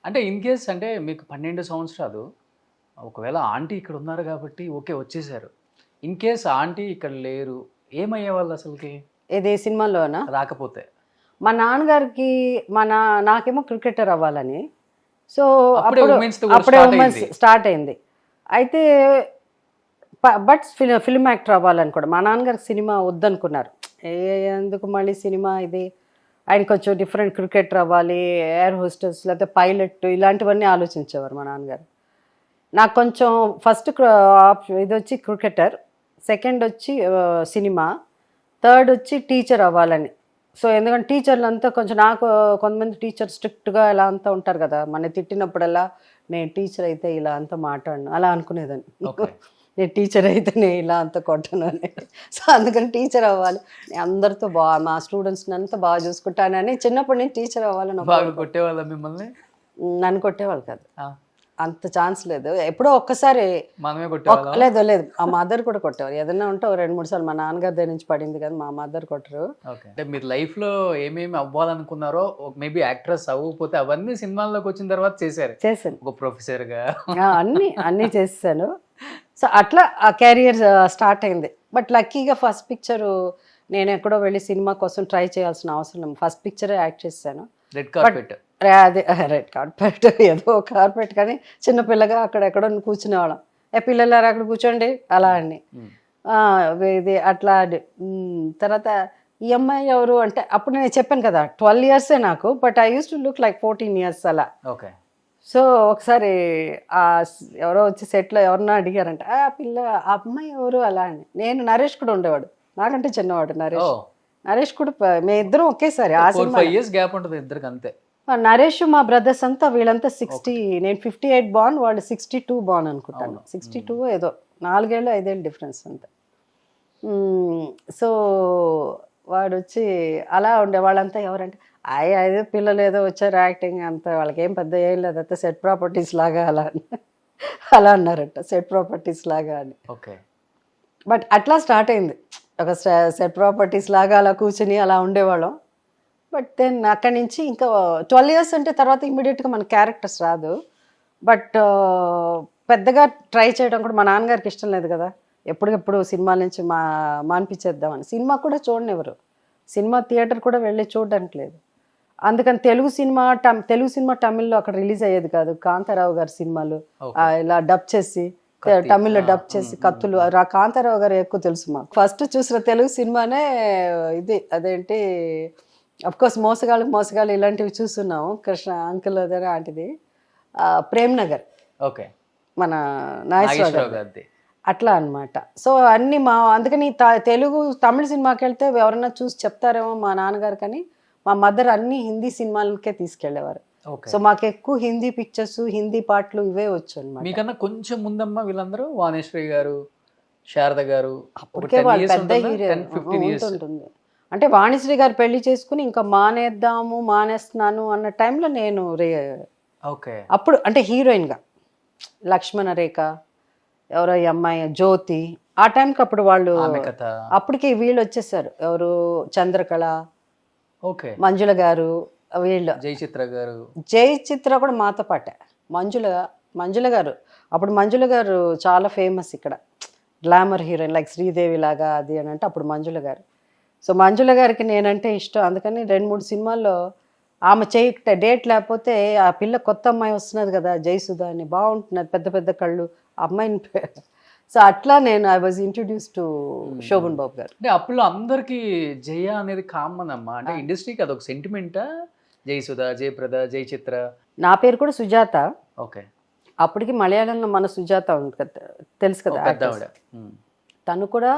అంటే in case అంటే మీకు 12 సంవత్సరాలు ఒకవేళ ఆంటీ ఇక్కడ ఉన్నారు కాబట్టి ఓకే వచ్చేసారు. ఇన్ కేస్ ఆంటీ ఇక్కడ లేరు ఏమయ్యేవాళ్ళు అసలుకి ఇది సినిమాలోనా? రాకపోతే? మా నాన్నగారికి నాకేమో క్రికెటర్ అవ్వాలని. సో అప్పుడే అప్పుడు ఉమెన్స్ తో కూడా అప్పుడే స్టార్ట్ ఉమెన్స్ అయింది. స్టార్ట్ అయింది. అయితే బట్ ఫిల్మ్ యాక్టర్ అవ్వాలనుకోండి. మా నాన్నగారికి సినిమా వద్దనుకున్నారు. ఎందుకు మళ్ళీ సినిమా ఇది, ఆయన కొంచెం డిఫరెంట్ క్రికెటర్ అవ్వాలి, ఎయిర్ హోస్టెస్ లేకపోతే పైలట్ ఇలాంటివన్నీ ఆలోచించేవారు మా నాన్నగారు. నాకు కొంచెం ఫస్ట్ ఇది వచ్చి క్రికెటర్, సెకండ్ వచ్చి సినిమా, థర్డ్ వచ్చి టీచర్ అవ్వాలని. సో ఎందుకంటే టీచర్లు అంతా కొంచెం నాకు కొంతమంది టీచర్ స్ట్రిక్ట్గా ఇలా అంతా ఉంటారు కదా, మన తిట్టినప్పుడల్లా నేను టీచర్ అయితే ఇలా అంతా మాట్లాడను అలా అనుకునేదాన్ని. ఓకే. నేను టీచర్ అయితే నేను ఇలా అంతా కొట్టను అని. సో అందుకని టీచర్ అవ్వాలి, నేను అందరితో మా స్టూడెంట్స్ని అంతా బాగా చూసుకుంటానని చిన్నప్పటి నుంచి టీచర్ అవ్వాలని బాగా కొట్టేవాళ్ళ మిమ్మల్ని? నన్ను కొట్టేవాళ్ళు కాదు, ఆ, అంత ఛాన్స్ లేదు. ఎప్పుడో ఒక్కసారి మనమే కొట్టేవాళ్ళం. లేదు మా మదర్ కూడా కొట్టేవారు. ఏదైనా ఉంటే 2-3 సార్లు మా నాన్నగారి దగ్గర నుంచి పడింది కదా, మా మదర్ కొట్టరు. ఓకే. అంటే మీరు లైఫ్ లో ఏమేమి అవ్వాలనుకున్నారో మేబీ యాక్ట్రెస్ అవ్వకపోతే అవన్నీ సినిమాల్లోకి వచ్చిన తర్వాత చేశారు. చేశాను, ఒక ప్రొఫెసర్ గా. అన్నీ చేసాను. సో అట్లా ఆ కెరియర్ స్టార్ట్ అయింది. బట్ లక్కీగా ఫస్ట్ పిక్చర్ నేను ఎక్కడో వెళ్ళి సినిమా కోసం ట్రై చేయాల్సిన అవసరం, ఫస్ట్ పిక్చరే యాక్ట్ చేశాను. Red carpet. అదే రెడ్ కార్పెట్, ఏదో కార్పెట్ కానీ చిన్నపిల్లగా అక్కడ ఎక్కడో కూర్చునేవాళ్ళం. పిల్లలారా అక్కడ కూర్చోండి అలా అని. ఇది అట్లా తర్వాత ఈ అమ్మాయి ఎవరు అంటే అప్పుడు నేను చెప్పాను కదా 12 yearsే నాకు, but I use to look like 14 years అలా. ఓకే. సో ఒకసారి ఎవరో వచ్చి సెట్లో ఎవరన్నా అడిగారంట, ఆ పిల్ల ఆ అమ్మాయి ఎవరు అలా అని. నేను నరేష్ కూడా ఉండేవాడు, నాకంటే చిన్నవాడు నరేష్. నరేష్ కూడా మేము ఇద్దరం ఒకేసారి ఆ సినిమా. 4-5 years గ్యాప్ ఉంటుంది ఇద్దరికి అంతే. నరేష్ మా బ్రదర్స్ అంతా వీళ్ళంతా 60, నేను 58 బాన్, వాళ్ళు 62 బాన్ అనుకుంటాను. 62 ఏదో 4-5 డిఫరెన్స్ అంతా. సో వాడు వచ్చి అలా ఉండే వాళ్ళంతా ఎవరంటే అదే పిల్లలు ఏదో వచ్చారు యాక్టింగ్ అంతా, వాళ్ళకి ఏం పెద్ద ఏం లేదు, అంతా సెట్ ప్రాపర్టీస్ లాగా అలా అలా అన్నారంట, సెట్ ప్రాపర్టీస్ లాగా అని. ఓకే. బట్ అట్లా స్టార్ట్ అయింది, ఒక సెట్ ప్రాపర్టీస్ లాగా అలా కూర్చుని అలా ఉండేవాళ్ళం. బట్ దెన్ అక్కడి నుంచి ఇంకా 12 years అంటే తర్వాత ఇమ్మీడియట్గా మన క్యారెక్టర్స్ రాదు. బట్ పెద్దగా ట్రై చేయడం కూడా మా నాన్నగారికి ఇష్టం లేదు కదా, ఎప్పటికెప్పుడు సినిమాల నుంచి మానిపించేద్దామని. సినిమా కూడా చూడనివ్వరు, సినిమా థియేటర్ కూడా వెళ్ళి చూడడానికి లేదు. అందుకని తెలుగు సినిమా తమిళ్లో అక్కడ రిలీజ్ అయ్యేది కాదు. కాంతారావు గారి సినిమాలు ఇలా డబ్ చేసి తమిళ్లో డబ్ చేసి కత్తులు, కాంతారావు గారు ఎక్కువ తెలుసు మాకు. ఫస్ట్ చూసిన తెలుగు సినిమానే ఇది, అదేంటి అఫ్ కోర్స్ మోసగాళ్ళు ఇలాంటివి చూస్తున్నాము, కృష్ణ అంకుల్ దగ్గర ఆంటిది, ప్రేమ్ నగర్. ఓకే. మన నాగేశ్వరరావు గారిది అట్లా అన్నమాట. సో అన్ని అందుకని తమిళ సినిమాకి వెళ్తే ఎవరన్నా చూసి చెప్తారేమో మా నాన్నగారు, కానీ మా మదర్ అన్ని హిందీ సినిమాలకే తీసుకెళ్లేవారు. సో మాకు ఎక్కువ హిందీ పిక్చర్స్, హిందీ పాటలు ఇవే వచ్చు అనమాట. మీకన్నా కొంచెం ముందమ్మ వీళ్ళందరూ వాణేశ్వరి గారు, శారద గారు, అప్పటికే వాళ్ళు పెద్ద హీరో ఉంటుంది. అంటే వాణిశ్రీ గారు పెళ్లి చేసుకుని ఇంకా మానేస్తున్నాను అన్న టైంలో నేను అప్పుడు అంటే హీరోయిన్గా లక్ష్మణ రేఖ, ఎవరో ఈ అమ్మాయి జ్యోతి, ఆ టైంకి అప్పుడు వాళ్ళు అప్పటికి వీళ్ళు వచ్చేసారు, ఎవరు చంద్రకళ, మంజుల గారు, వీళ్ళు జయచిత్ర కూడా మాతో పాటే. మంజుల గారు అప్పుడు మంజుల గారు చాలా ఫేమస్ ఇక్కడ, గ్లామర్ హీరోయిన్ లైక్ శ్రీదేవి లాగా అది అని అంటే అప్పుడు మంజుల గారు. సో మంజుల గారికి నేనంటే ఇష్టం, అందుకని 2-3 సినిమాల్లో ఆమె డేట్ లేకపోతే ఆ పిల్ల కొత్త అమ్మాయి వస్తున్నది కదా జయసుధ అని, బాగుంటున్నది, పెద్ద పెద్ద కళ్ళు, అమ్మాయిని. సో అట్లా నేను I was introduce to Sobhan Babu garu. అంటే అప్పుడు అందరికి జయ అనేది కామన్ అమ్మా, అంటే ఇండస్ట్రీకి అదొక సెంటిమెంటా? జయసుధ, జయప్రద, జయచిత్ర. నా పేరు కూడా సుజాత. ఓకే. అప్పటికి మలయాళంలో మన సుజాత ఉంది కదా, తెలుసు కదా, తను కూడా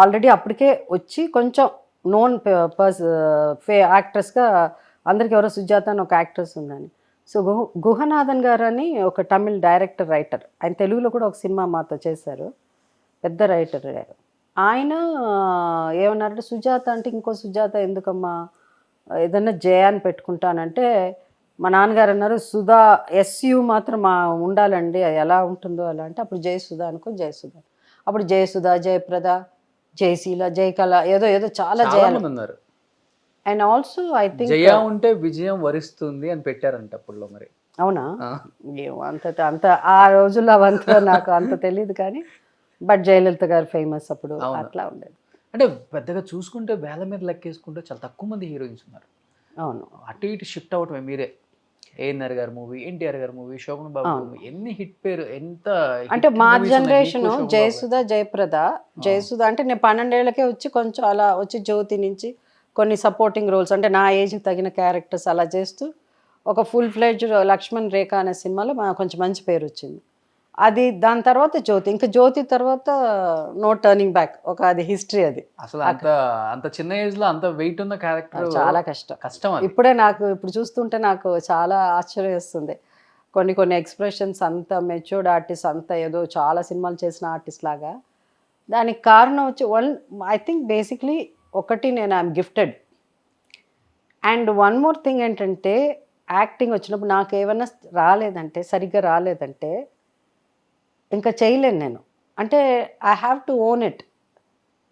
ఆల్రెడీ అప్పటికే వచ్చి కొంచెం నోన్ యాక్ట్రెస్గా అందరికి, ఎవరో సుజాత అని ఒక యాక్ట్రెస్ ఉందని. సో గుహనాథన్ గారు అని ఒక తమిళ్ డైరెక్టర్, రైటర్, ఆయన తెలుగులో కూడా ఒక సినిమా మాతో చేశారు, పెద్ద రైటర్ ఆయన. ఏమన్నారంటే సుజాత అంటే ఇంకో సుజాత ఎందుకమ్మా, ఏదన్నా జయ అని పెట్టుకుంటానంటే మా నాన్నగారు అన్నారు సుధా SU మాత్రం ఉండాలండి, ఎలా ఉంటుందో అలా అంటే అప్పుడు జయసుధ అనుకో, జయసుధ. అప్పుడు జయసుధ, జయప్రద, జయశీల, జయకళ, ఏదో చాలా జయాలు ఉన్నారు. అండ్ ఆల్సో ఐ థింక్ జయ ఉంటే విజయం వరిస్తుంది అని పెట్టారంట అప్పుడు. మరి అవునా? ఏమో అంత ఆ రోజుల్లో అవంతా నాకు అంత తెలియదు కానీ బట్ జయలలిత గారు ఫేమస్ అప్పుడు అట్లా ఉండేది. అంటే పెద్దగా చూసుకుంటే వేల మీద లెక్కేసుకుంటే చాలా తక్కువ మంది హీరోయిన్స్ ఉన్నారు. అవును. అటు ఇటు షిఫ్ట్ అవటమే మీరే. ఏఎన్ఆర్ గారి మూవీ, ఎన్టీఆర్ గారి మూవీ, శోభన్ బాబు మూవీ, ఎన్ని హిట్ పేరు ఎంత అంటే మా జనరేషన్ జయసుధ, జయప్రద. జయసుధ అంటే నేను 12 ఏళ్ళకే వచ్చి కొంచెం అలా వచ్చి జ్యోతి నుంచి కొన్ని సపోర్టింగ్ రోల్స్ అంటే నా ఏజ్ తగిన క్యారెక్టర్స్ అలా చేస్తూ ఒక ఫుల్ ఫ్లెడ్జ్డ్ లక్ష్మణ్ రేఖ అనే సినిమాలో కొంచెం మంచి పేరు వచ్చింది. అది దాని తర్వాత జ్యోతి, ఇంకా జ్యోతి తర్వాత నో టర్నింగ్ బ్యాక్. అది హిస్టరీ. అది అసలు అంత చిన్న ఏజ్ లో అంత వెయిట్ ఉన్న క్యారెక్టర్ చాలా కష్టం. ఇప్పుడే నాకు ఇప్పుడు చూస్తుంటే నాకు చాలా ఆశ్చర్యం వేస్తుంది. కొన్ని ఎక్స్ప్రెషన్స్ అంత మెచ్యూర్డ్ ఆర్టిస్ట్, అంత ఏదో చాలా సినిమాలు చేసిన ఆర్టిస్ట్ లాగా. దానికి కారణం వచ్చి ఐ థింక్ బేసిక్లీ ఒకటి నేను I'm gifted. And one more thing ఏంటంటే యాక్టింగ్ వచ్చినప్పుడు నాకు ఏమైనా సరిగ్గా రాలేదంటే ఇంకా చేయలేను నేను. అంటే I have to own it.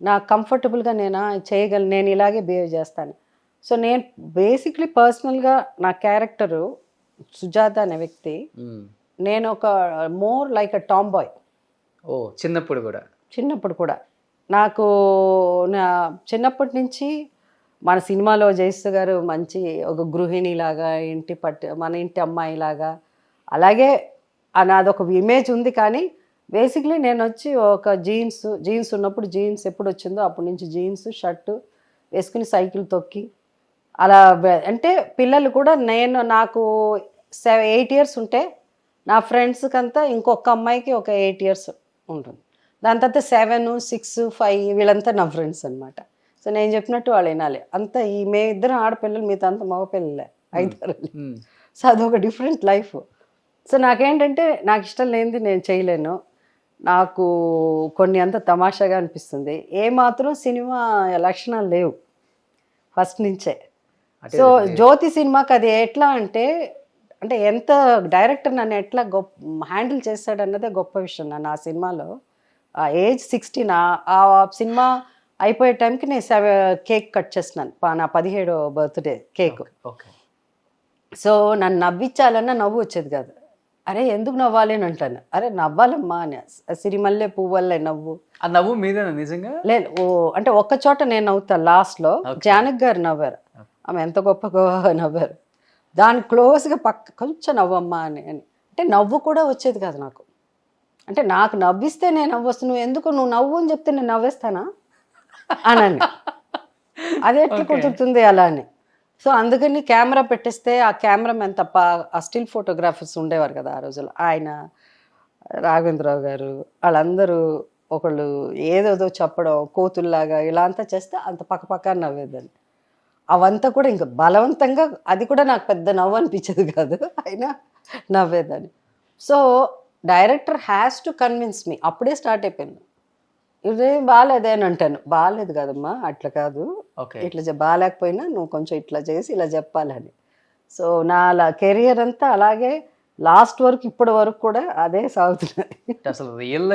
నాకు కంఫర్టబుల్గా నేను చేయగలను, నేను ఇలాగే బిహేవ్ చేస్తాను. సో నేను బేసిక్లీ పర్సనల్గా నా క్యారెక్టరు సుజాత అనే వ్యక్తి, నేను ఒక more like a tomboy. చిన్నప్పుడు కూడా నాకు చిన్నప్పటి నుంచి మన సినిమాలో జయసుధ గారు మంచి ఒక గృహిణిలాగా మన ఇంటి అమ్మాయిలాగా అలాగే నాదొక ఇమేజ్ ఉంది. కానీ బేసిక్లీ నేను వచ్చి ఒక జీన్స్ ఉన్నప్పుడు జీన్స్ ఎప్పుడు వచ్చిందో అప్పటి నుంచి జీన్స్ షర్టు వేసుకుని సైకిల్ తొక్కి అలా. అంటే పిల్లలు కూడా నాకు 8 years ఉంటే నా ఫ్రెండ్స్కి అంతా ఇంకొక అమ్మాయికి ఒక 8 years ఉంటుంది. దాని తర్వాత 7, 6, 5 వీళ్ళంతా నా ఫ్రెండ్స్ అనమాట. సో నేను చెప్పినట్టు వాళ్ళు వినాలి. అంతా మేమిద్దరం ఆడపిల్లలు, మీతో అంత మగపిల్లలే 5 సో అదొక డిఫరెంట్ లైఫ్. సో నాకేంటంటే నాకు ఇష్టం లేనిది నేను చేయలేను. నాకు కొన్ని అంత తమాషాగా అనిపిస్తుంది. ఏమాత్రం సినిమా లక్షణాలు లేవు ఫస్ట్ నుంచే. సో జ్యోతి సినిమాకి అది ఎట్లా అంటే ఎంత డైరెక్టర్ నన్ను ఎట్లా హ్యాండిల్ చేశాడన్నదే గొప్ప విషయం. నన్ను ఆ సినిమాలో ఆ ఏజ్ 16 ఆ సినిమా అయిపోయే టైంకి నేను కేక్ కట్ చేస్తున్నాను, నా 17వ బర్త్డే కేక్. సో నన్ను నవ్వించాలన్నా నవ్వు వచ్చేది కాదు. అరే ఎందుకు నవ్వాలి అని అంటాను. అరే నవ్వాలమ్మా అని, సిరిమల్లె పువ్వల్లే నవ్వు. ఆ నవ్వు మీదేనా నిజంగా? లేదు, అంటే ఒక్క చోట నేను నవ్వుతాను. లాస్ట్లో జానక్ గారు నవ్వారు, ఆమె ఎంత గొప్పగా నవ్వారు. దాని క్లోజ్గా కొంచెం నవ్వమ్మా అని. అంటే నవ్వు కూడా వచ్చేది కాదు నాకు. అంటే నాకు నవ్విస్తే నేను నవ్వొస్తాను, నువ్వు నవ్వు అని చెప్తే నేను నవ్వేస్తానా అని. అదే ఎట్లా కుదురుతుంది అలా అని. సో అందుకని కెమెరా పెట్టేస్తే ఆ కెమెరామెన్ తప్ప ఆ స్టిల్ ఫోటోగ్రాఫర్స్ ఉండేవారు కదా ఆ రోజుల్లో, ఆయన రాఘవేంద్రరావు గారు వాళ్ళందరూ ఒకళ్ళు ఏదేదో చెప్పడం కోతుల్లాగా ఇలా అంతా చేస్తే అంత పక్క నవ్వేదాన్ని. అవంతా కూడా ఇంకా బలవంతంగా, అది కూడా నాకు పెద్ద నవ్వు అనిపించేది కాదు, అయినా నవ్వేదాన్ని. So director has to convince me. అప్పుడే స్టార్ట్ అయిపోయింది. ఇదేం బాగాలేదే అని అంటాను. బాగాలేదు కదమ్మా, అట్లా కాదు, ఇట్లా బాగాలేకపోయినా నువ్వు కొంచెం ఇట్లా చేసి ఇలా చెప్పాలని. సో నా కెరియర్ అంతా అలాగే లాస్ట్ వరకు ఇప్పటి వరకు కూడా అదే సాగుతున్నది. అసలు రియల్